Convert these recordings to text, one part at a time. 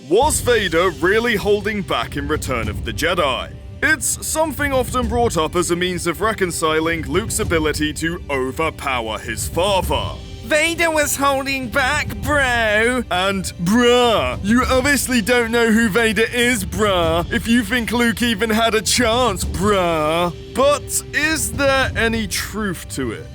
Was Vader really holding back in Return of the Jedi? It's something often brought up as a means of reconciling Luke's ability to overpower his father. Vader was holding back, bro! And, bruh, you obviously don't know who Vader is, bruh, if you think Luke even had a chance, bruh. But is there any truth to it?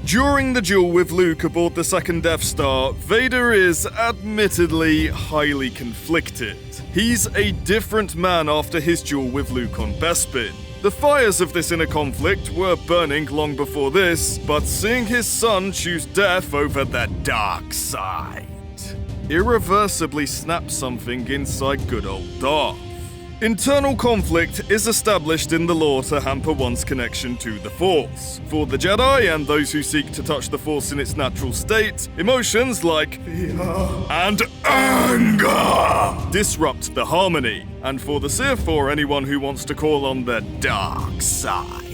During the duel with Luke aboard the second Death Star, Vader is admittedly highly conflicted. He's a different man after his duel with Luke on Bespin. The fires of this inner conflict were burning long before this, but seeing his son choose death over the dark side irreversibly snapped something inside good old Darth. Internal conflict is established in the lore to hamper one's connection to the Force. For the Jedi and those who seek to touch the Force in its natural state, emotions like fear and anger disrupt the harmony. And for the Sith or anyone who wants to call on the dark side,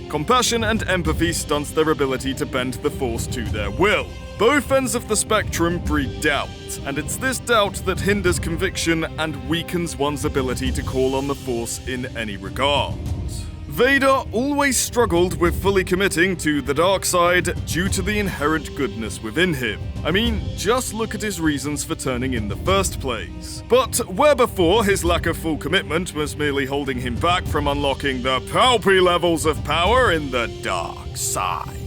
compassion and empathy stunts their ability to bend the Force to their will. Both ends of the spectrum breed doubt, and it's this doubt that hinders conviction and weakens one's ability to call on the Force in any regard. Vader always struggled with fully committing to the dark side due to the inherent goodness within him. I mean, just look at his reasons for turning in the first place. But where before his lack of full commitment was merely holding him back from unlocking the palpy levels of power in the dark side.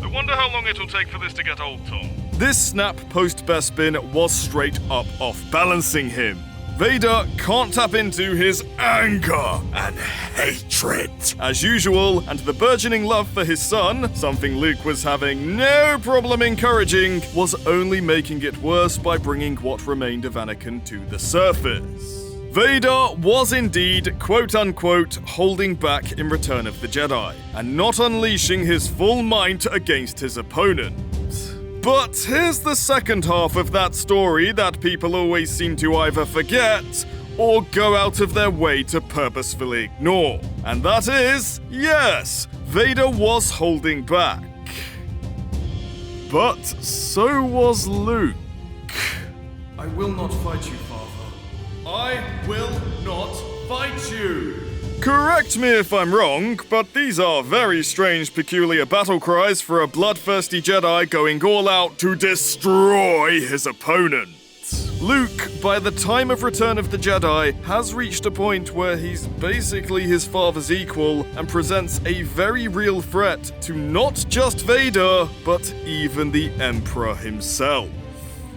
I wonder how long it'll take for this to get old, Tom. This snap post-Bespin was straight up off-balancing him. Vader can't tap into his anger and hatred as usual, and the burgeoning love for his son, something Luke was having no problem encouraging, was only making it worse by bringing what remained of Anakin to the surface. Vader was indeed, quote-unquote, holding back in Return of the Jedi, and not unleashing his full might against his opponent. But here's the second half of that story that people always seem to either forget or go out of their way to purposefully ignore. And that is, yes, Vader was holding back. But so was Luke. I will not fight you, Father. I will not fight you! Correct me if I'm wrong, but these are very strange, peculiar battle cries for a bloodthirsty Jedi going all out to destroy his opponent. Luke, by the time of Return of the Jedi, has reached a point where he's basically his father's equal and presents a very real threat to not just Vader, but even the Emperor himself.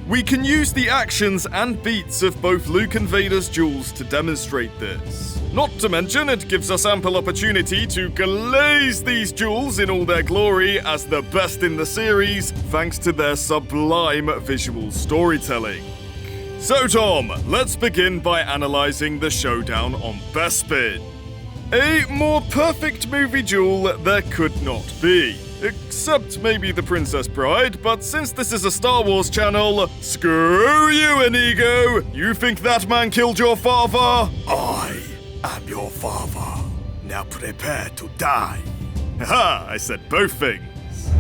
We can use the actions and beats of both Luke and Vader's duels to demonstrate this. Not to mention, it gives us ample opportunity to glaze these duels in all their glory as the best in the series, thanks to their sublime visual storytelling. So Tom, let's begin by analysing the showdown on Bespin. A more perfect movie duel there could not be. Except maybe The Princess Bride, but since this is a Star Wars channel, screw you, Inigo! You think that man killed your father? I am your father. Now prepare to die. Haha, I said both things.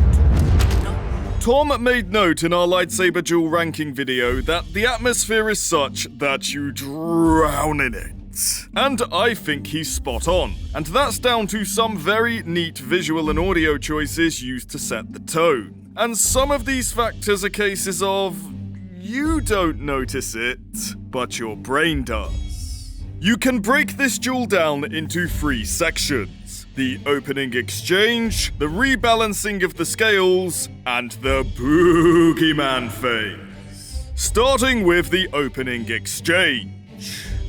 Tom made note in our lightsaber duel ranking video that the atmosphere is such that you drown in it. And I think he's spot on, and that's down to some very neat visual and audio choices used to set the tone. And some of these factors are cases of, you don't notice it, but your brain does. You can break this duel down into 3 sections: the opening exchange, the rebalancing of the scales, and the boogeyman phase. Starting with the opening exchange.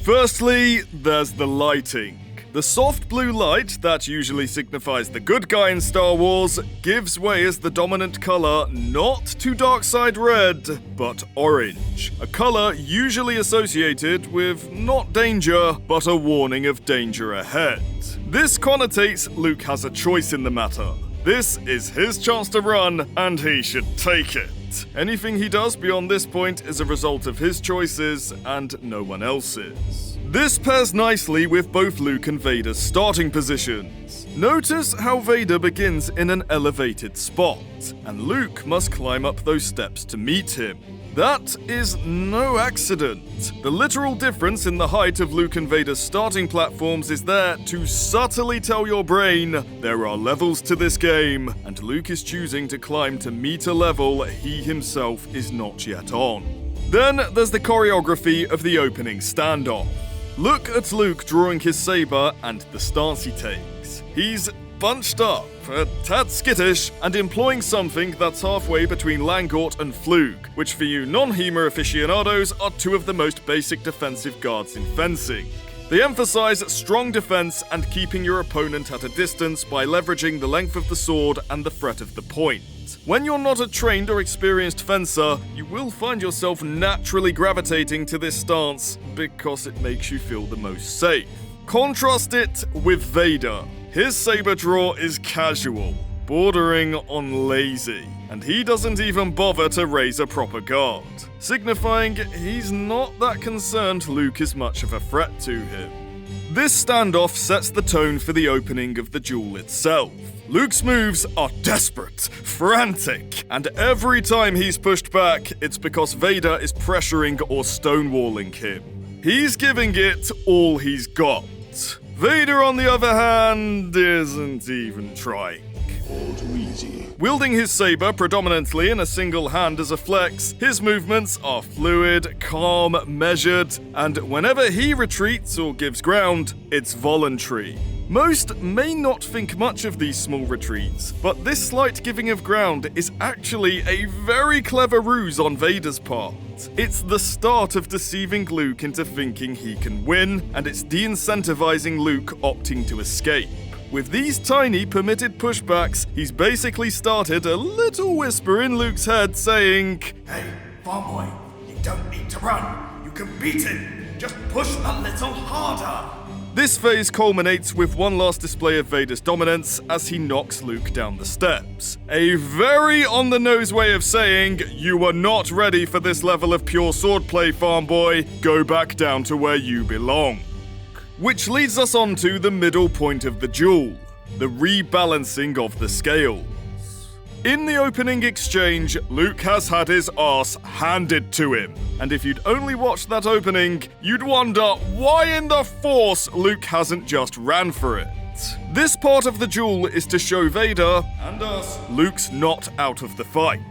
Firstly, there's the lighting. The soft blue light that usually signifies the good guy in Star Wars gives way as the dominant color not to dark-side red, but orange. A color usually associated with not danger, but a warning of danger ahead. This connotates Luke has a choice in the matter. This is his chance to run, and he should take it. Anything he does beyond this point is a result of his choices and no one else's. This pairs nicely with both Luke and Vader's starting positions. Notice how Vader begins in an elevated spot, and Luke must climb up those steps to meet him. That is no accident. The literal difference in the height of Luke and Vader's starting platforms is there to subtly tell your brain there are levels to this game, and Luke is choosing to climb to meet a level he himself is not yet on. Then there's the choreography of the opening standoff. Look at Luke drawing his saber and the stance he takes. He's bunched up, a tad skittish, and employing something that's halfway between Langort and Flug, which for you non-HEMA aficionados are two of the most basic defensive guards in fencing. They emphasize strong defense and keeping your opponent at a distance by leveraging the length of the sword and the threat of the point. When you're not a trained or experienced fencer, you will find yourself naturally gravitating to this stance because it makes you feel the most safe. Contrast it with Vader. His saber draw is casual, bordering on lazy, and he doesn't even bother to raise a proper guard, signifying he's not that concerned Luke is much of a threat to him. This standoff sets the tone for the opening of the duel itself. Luke's moves are desperate, frantic, and every time he's pushed back, it's because Vader is pressuring or stonewalling him. He's giving it all he's got. Vader, on the other hand, isn't even trying. All too easy. Wielding his saber predominantly in a single hand as a flex, his movements are fluid, calm, measured, and whenever he retreats or gives ground, it's voluntary. Most may not think much of these small retreats, but this slight giving of ground is actually a very clever ruse on Vader's part. It's the start of deceiving Luke into thinking he can win, and it's de-incentivizing Luke opting to escape. With these tiny permitted pushbacks, he's basically started a little whisper in Luke's head saying, Hey, farm boy, you don't need to run. You can beat him. Just push a little harder. This phase culminates with one last display of Vader's dominance as he knocks Luke down the steps. A very on-the-nose way of saying, you are not ready for this level of pure swordplay, farm boy. Go back down to where you belong. Which leads us on to the middle point of the duel, the rebalancing of the scales. In the opening exchange, Luke has had his arse handed to him. And if you'd only watched that opening, you'd wonder why in the Force Luke hasn't just ran for it. This part of the duel is to show Vader, and us, Luke's not out of the fight.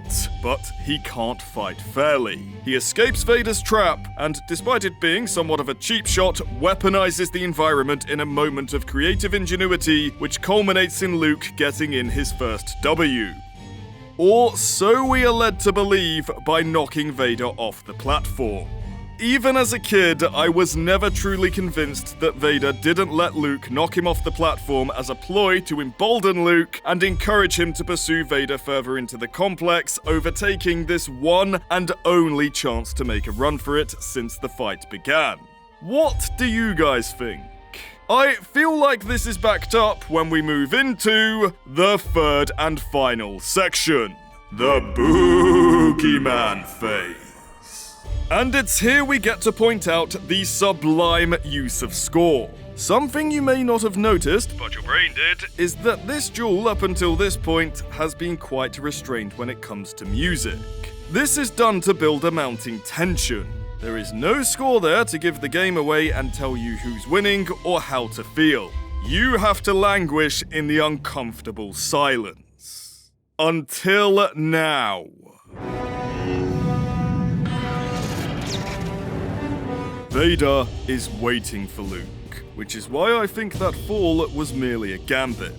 But he can't fight fairly. He escapes Vader's trap, and despite it being somewhat of a cheap shot, weaponizes the environment in a moment of creative ingenuity, which culminates in Luke getting in his first W. Or so we are led to believe by knocking Vader off the platform. Even as a kid, I was never truly convinced that Vader didn't let Luke knock him off the platform as a ploy to embolden Luke and encourage him to pursue Vader further into the complex, overtaking this one and only chance to make a run for it since the fight began. What do you guys think? I feel like this is backed up when we move into the third and final section, the Boogeyman phase. And it's here we get to point out the sublime use of score. Something you may not have noticed, But your brain did. is that this duel up until this point has been quite restrained when it comes to music. This is done to build a mounting tension. There is no score there to give the game away and tell you who's winning or how to feel. You have to languish in the uncomfortable silence. Until now. Vader is waiting for Luke, which is why I think that fall was merely a gambit.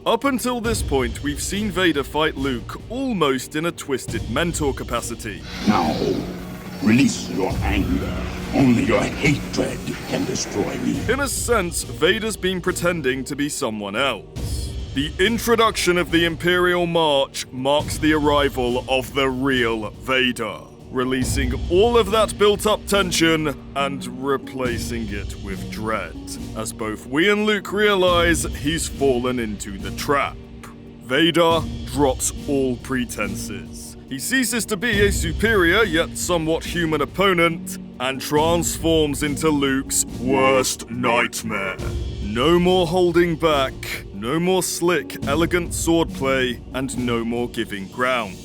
Up until this point, we've seen Vader fight Luke almost in a twisted mentor capacity. Now, release your anger. Only your hatred can destroy me. In a sense, Vader's been pretending to be someone else. The introduction of the Imperial March marks the arrival of the real Vader, releasing all of that built-up tension and replacing it with dread, as both we and Luke realize he's fallen into the trap. Vader drops all pretenses. He ceases to be a superior yet somewhat human opponent and transforms into Luke's worst nightmare. No more holding back, no more slick, elegant swordplay, and no more giving ground.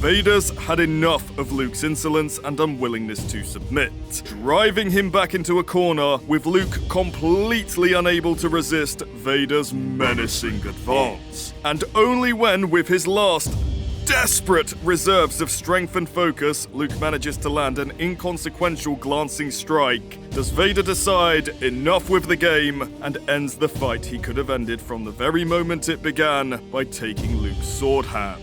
Vader's had enough of Luke's insolence and unwillingness to submit, driving him back into a corner with Luke completely unable to resist Vader's menacing advance. And only when, with his last desperate reserves of strength and focus, Luke manages to land an inconsequential glancing strike, does Vader decide enough with the game and ends the fight he could have ended from the very moment it began by taking Luke's sword hand.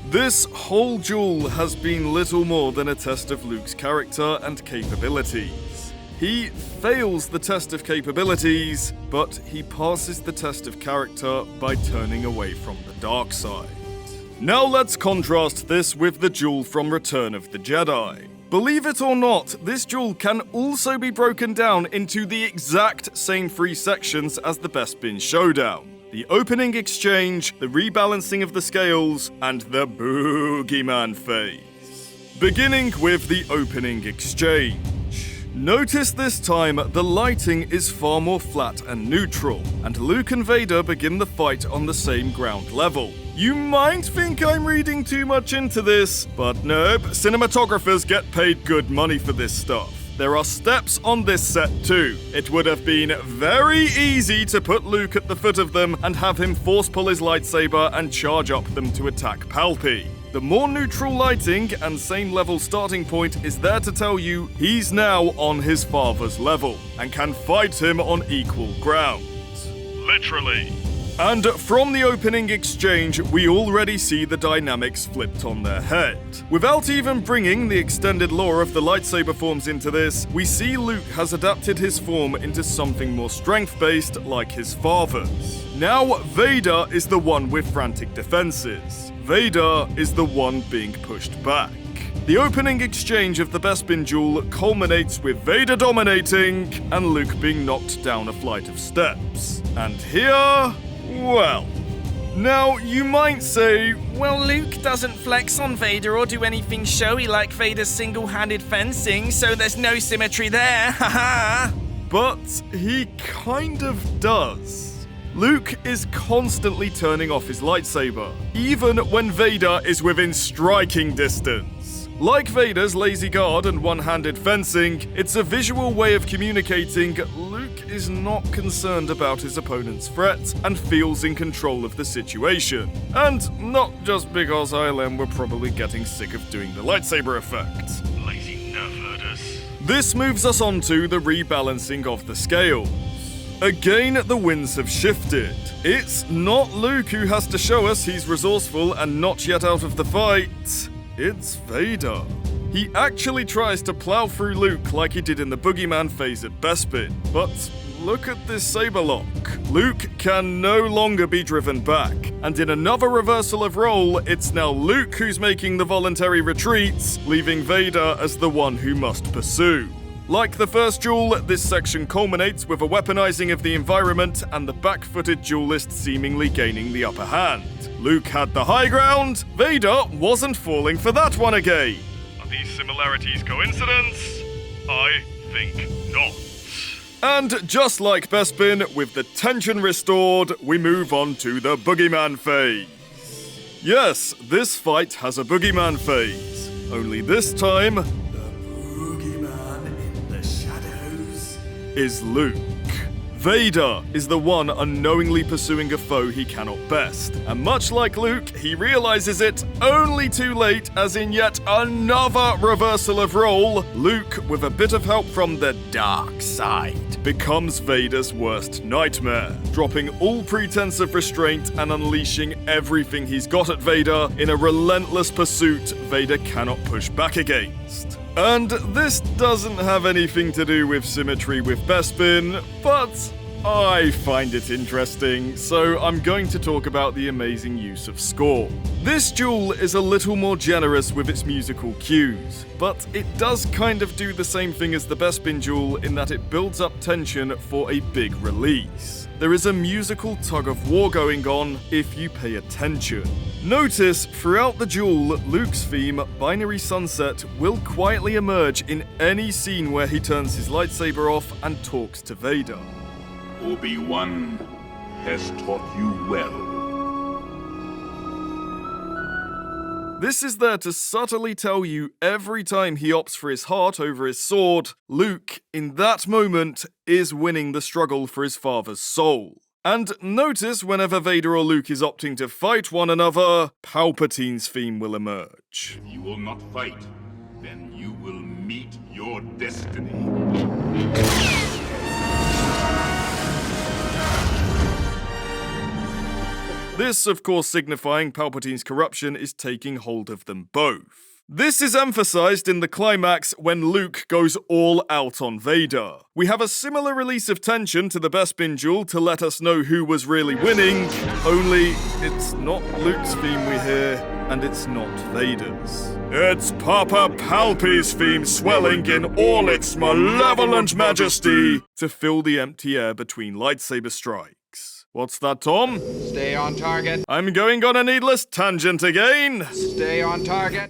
This whole duel has been little more than a test of Luke's character and capabilities. He fails the test of capabilities, but he passes the test of character by turning away from the dark side. Now let's contrast this with the duel from Return of the Jedi. Believe it or not, this duel can also be broken down into the exact same 3 sections as the Bespin Showdown. The opening exchange, the rebalancing of the scales, and the boogeyman phase. Beginning with the opening exchange. Notice this time the lighting is far more flat and neutral, and Luke and Vader begin the fight on the same ground level. You might think I'm reading too much into this, but nope, cinematographers get paid good money for this stuff. There are steps on this set too. It would have been very easy to put Luke at the foot of them and have him force pull his lightsaber and charge up them to attack Palpy. The more neutral lighting and same level starting point is there to tell you he's now on his father's level and can fight him on equal ground. Literally. And from the opening exchange, we already see the dynamics flipped on their head. Without even bringing the extended lore of the lightsaber forms into this, we see Luke has adapted his form into something more strength-based like his father's. Now, Vader is the one with frantic defenses. Vader is the one being pushed back. The opening exchange of the Bespin duel culminates with Vader dominating and Luke being knocked down a flight of steps. And here, well, now you might say, Well, Luke doesn't flex on Vader or do anything showy like Vader's single-handed fencing, so there's no symmetry there, haha! but he kind of does. Luke is constantly turning off his lightsaber, even when Vader is within striking distance. Like Vader's lazy guard and one-handed fencing, it's a visual way of communicating Luke is not concerned about his opponent's threat and feels in control of the situation. And not just because ILM were probably getting sick of doing the lightsaber effect. Lazy nerve herders. This moves us on to the rebalancing of the scales. Again, the winds have shifted. It's not Luke who has to show us he's resourceful and not yet out of the fight. It's Vader. He actually tries to plow through Luke like he did in the boogeyman phase at Bespin, but look at this saber lock. Luke can no longer be driven back, and in another reversal of role, it's now Luke who's making the voluntary retreats, leaving Vader as the one who must pursue. Like the first duel, this section culminates with a weaponizing of the environment and the back-footed duelist seemingly gaining the upper hand. Luke had the high ground, Vader wasn't falling for that one again. Are these similarities coincidence? I think not. And just like Bespin, with the tension restored, we move on to the boogeyman phase. Yes, this fight has a boogeyman phase, only this time, is Luke. Vader is the one unknowingly pursuing a foe he cannot best, and much like Luke, he realizes it only too late, as in yet another reversal of role, Luke, with a bit of help from the dark side, becomes Vader's worst nightmare, dropping all pretense of restraint and unleashing everything he's got at Vader in a relentless pursuit Vader cannot push back against. And this doesn't have anything to do with symmetry with Bespin, but I find it interesting, so I'm going to talk about the amazing use of score. This duel is a little more generous with its musical cues, but it does kind of do the same thing as the Bespin duel in that it builds up tension for a big release. There is a musical tug-of-war going on if you pay attention. Notice, throughout the duel, Luke's theme, Binary Sunset, will quietly emerge in any scene where he turns his lightsaber off and talks to Vader. Obi-Wan has taught you well. This is there to subtly tell you every time he opts for his heart over his sword, Luke, in that moment, is winning the struggle for his father's soul. And notice whenever Vader or Luke is opting to fight one another, Palpatine's theme will emerge. If you will not fight, then you will meet your destiny. This, of course, signifying Palpatine's corruption is taking hold of them both. This is emphasized in the climax when Luke goes all out on Vader. We have a similar release of tension to the Bespin duel to let us know who was really winning, only it's not Luke's theme we hear, and it's not Vader's. It's Papa Palpy's theme swelling in all its malevolent majesty to fill the empty air between lightsaber strikes. What's that, Tom? Stay on target. I'm going on a needless tangent again. Stay on target.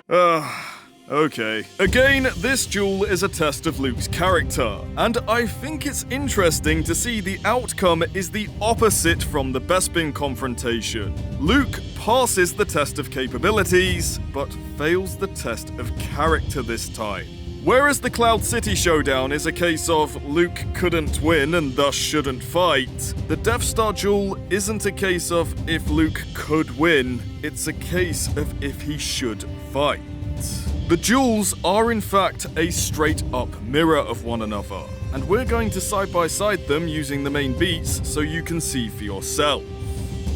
Okay. Again, this duel is a test of Luke's character, and I think it's interesting to see the outcome is the opposite from the Bespin confrontation. Luke passes the test of capabilities, but fails the test of character this time. Whereas the Cloud City showdown is a case of Luke couldn't win and thus shouldn't fight, the Death Star duel isn't a case of if Luke could win, it's a case of if he should fight. The duels are in fact a straight-up mirror of one another, and we're going to side-by-side them using the main beats so you can see for yourself.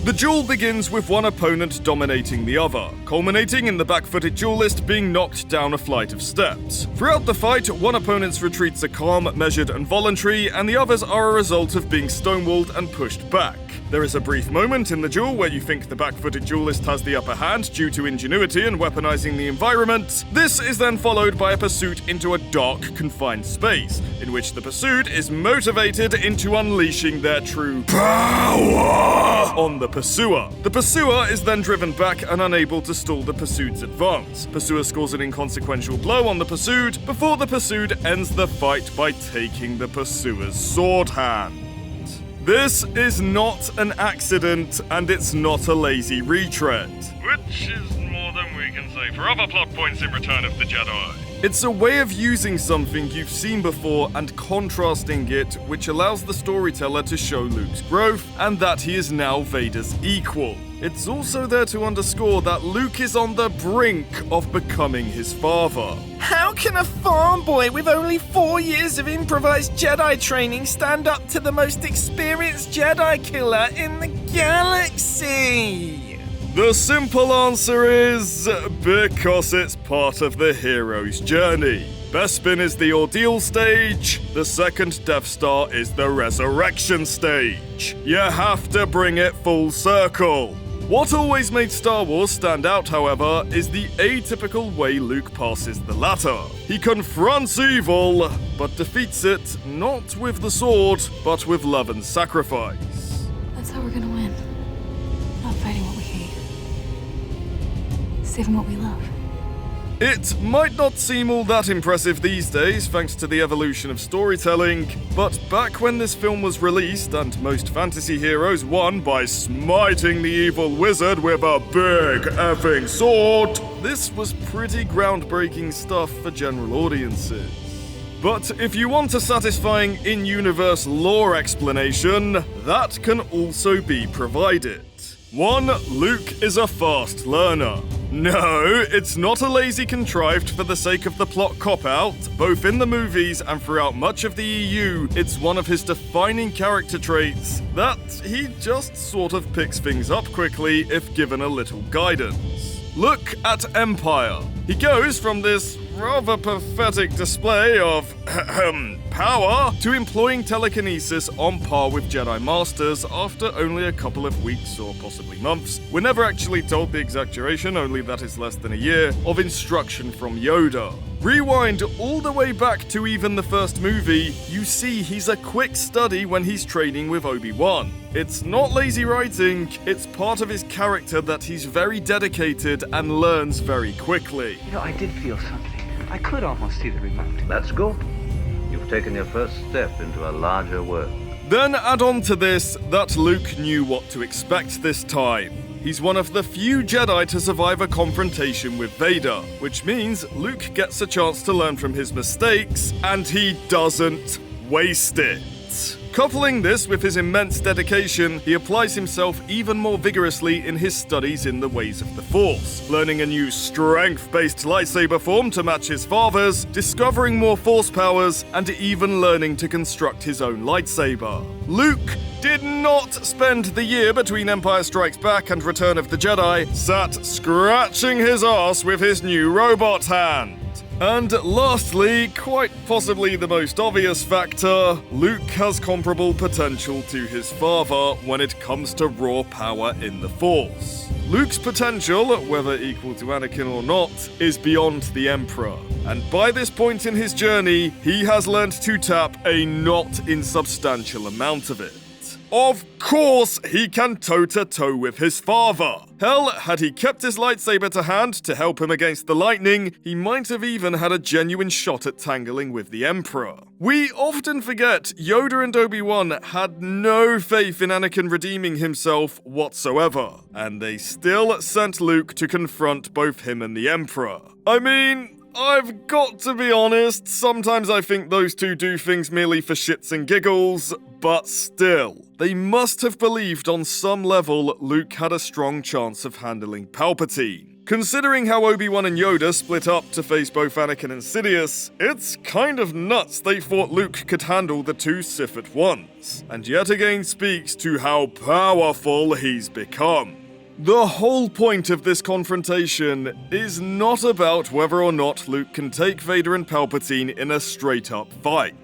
The duel begins with one opponent dominating the other, culminating in the back-footed duelist being knocked down a flight of steps. Throughout the fight, one opponent's retreats are calm, measured, and voluntary, and the others are a result of being stonewalled and pushed back. There is a brief moment in the duel where you think the back-footed duelist has the upper hand due to ingenuity and weaponizing the environment. This is then followed by a pursuit into a dark, confined space, in which the pursued is motivated into unleashing their true power on the pursuer. The pursuer is then driven back and unable to stall the pursued's advance. Pursuer scores an inconsequential blow on the pursued before the pursued ends the fight by taking the pursuer's sword hand. This is not an accident, and it's not a lazy retread. Which is more than we can say for other plot points in Return of the Jedi. It's a way of using something you've seen before and contrasting it, which allows the storyteller to show Luke's growth and that he is now Vader's equal. It's also there to underscore that Luke is on the brink of becoming his father. How can a farm boy with only 4 years of improvised Jedi training stand up to the most experienced Jedi killer in the galaxy? The simple answer is because it's part of the hero's journey. Bespin is the ordeal stage, the second Death Star is the resurrection stage. You have to bring it full circle. What always made Star Wars stand out, however, is the atypical way Luke passes the latter. He confronts evil, but defeats it not with the sword, but with love and sacrifice. That's how we're gonna win. Not fighting what we hate. Saving what we love. It might not seem all that impressive these days thanks to the evolution of storytelling, but back when this film was released and most fantasy heroes won by smiting the evil wizard with a big effing sword, this was pretty groundbreaking stuff for general audiences. But if you want a satisfying in-universe lore explanation, that can also be provided. 1. Luke is a fast learner. No, it's not a lazy contrived for the sake of the plot cop-out. Both in the movies and throughout much of the EU, it's one of his defining character traits that he just sort of picks things up quickly if given a little guidance. Look at Empire. He goes from this rather pathetic display of power to employing telekinesis on par with Jedi Masters after only a couple of weeks or possibly months. We're never actually told the exact duration, only that it's less than a year, of instruction from Yoda. Rewind all the way back to even the first movie, you see he's a quick study when he's training with Obi-Wan. It's not lazy writing, it's part of his character that he's very dedicated and learns very quickly. You know, I did feel something. I could almost see the remote. That's good. You've taken your first step into a larger world. Then add on to this that Luke knew what to expect this time. he's one of the few Jedi to survive a confrontation with Vader, which means Luke gets a chance to learn from his mistakes, and he doesn't waste it. Coupling this with his immense dedication, he applies himself even more vigorously in his studies in the ways of the Force, learning a new strength-based lightsaber form to match his father's, discovering more Force powers, and even learning to construct his own lightsaber. Luke did not spend the year between Empire Strikes Back and Return of the Jedi sat scratching his ass with his new robot hand. And lastly, quite possibly the most obvious factor, Luke has comparable potential to his father when it comes to raw power in the Force. Luke's potential, whether equal to Anakin or not, is beyond the Emperor. And by this point in his journey, he has learned to tap a not insubstantial amount of it. Of course, he can toe-to-toe with his father. Hell, had he kept his lightsaber to hand to help him against the lightning, he might have even had a genuine shot at tangling with the Emperor. We often forget Yoda and Obi-Wan had no faith in Anakin redeeming himself whatsoever, and they still sent Luke to confront both him and the Emperor. I mean, I've got to be honest, sometimes I think those two do things merely for shits and giggles, but still, they must have believed on some level Luke had a strong chance of handling Palpatine. Considering how Obi-Wan and Yoda split up to face both Anakin and Sidious, it's kind of nuts they thought Luke could handle the two Sith at once, and yet again speaks to how powerful he's become. The whole point of this confrontation is not about whether or not Luke can take Vader and Palpatine in a straight-up fight.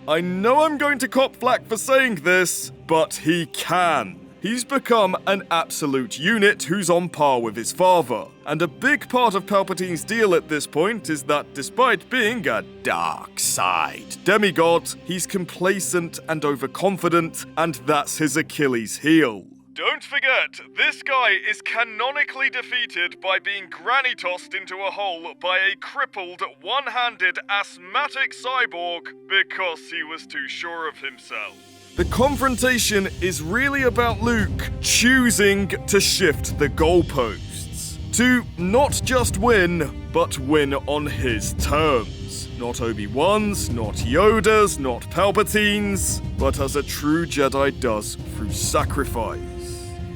I know I'm going to cop flack for saying this, but he can. He's become an absolute unit who's on par with his father, and a big part of Palpatine's deal at this point is that despite being a dark side demigod, he's complacent and overconfident, and that's his Achilles heel. Don't forget, this guy is canonically defeated by being granny-tossed into a hole by a crippled, one-handed, asthmatic cyborg because he was too sure of himself. The confrontation is really about Luke choosing to shift the goalposts. To not just win, but win on his terms. Not Obi-Wan's, not Yoda's, not Palpatine's, but as a true Jedi does through sacrifice.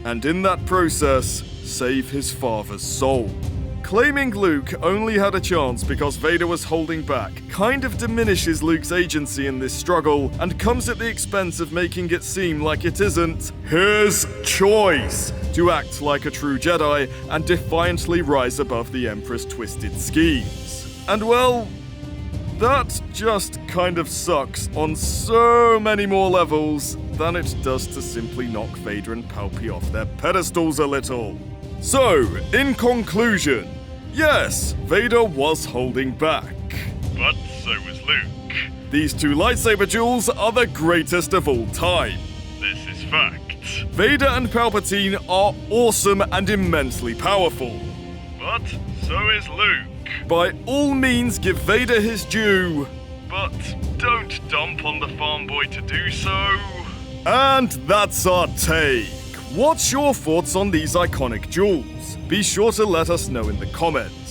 And in that process, save his father's soul. Claiming Luke only had a chance because Vader was holding back kind of diminishes Luke's agency in this struggle and comes at the expense of making it seem like it isn't his choice to act like a true Jedi and defiantly rise above the Emperor's twisted schemes. And well, that just kind of sucks on so many more levels than it does to simply knock Vader and Palpy off their pedestals a little. So, in conclusion, yes, Vader was holding back. But so was Luke. These two lightsaber duels are the greatest of all time. This is fact. Vader and Palpatine are awesome and immensely powerful. But so is Luke. By all means, give Vader his due. But don't dump on the farm boy to do so. And that's our take. What's your thoughts on these iconic duels? Be sure to let us know in the comments.